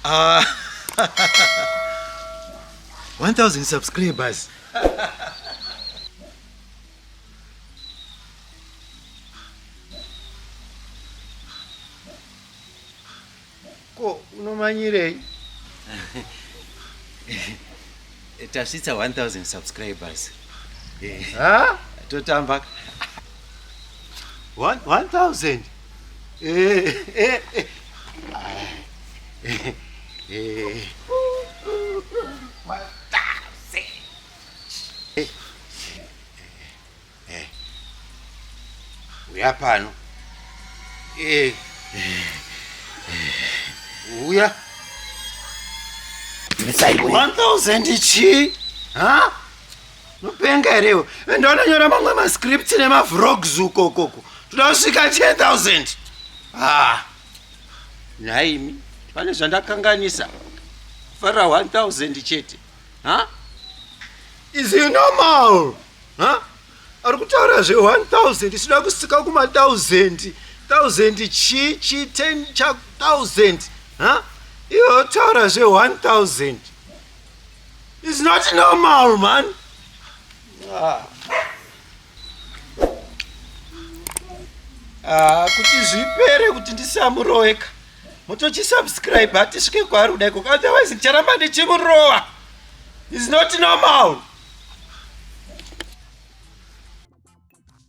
Uh, 1,000 subscribers. Ko unomanyirei? Tasvitsa 1,000 subscribers. Huh? Totamba. 1,000? Uya pano. Uya. 1,000 chi? Huh? Nopenga erewo. Ndonanyora mamwe mascript nemavlogs uko koko. Tudasvika 10,000. Naimi. Pane zvandakanganisa. Fara 1,000 chete. Huh? Is it normal? Huh? Ari kutaura zve 1,000 sida kusika kuma 1,000. 1,000 chi 10 cha 1,000. Huh? Iwo taura zve 1,000. It's not normal, man. Kuti zvipere kuti ndisamuroweka. Mutochi-subscribe hatisvike kwaari kudai, otherwise ndicharamba ndichimurowa. It's not normal.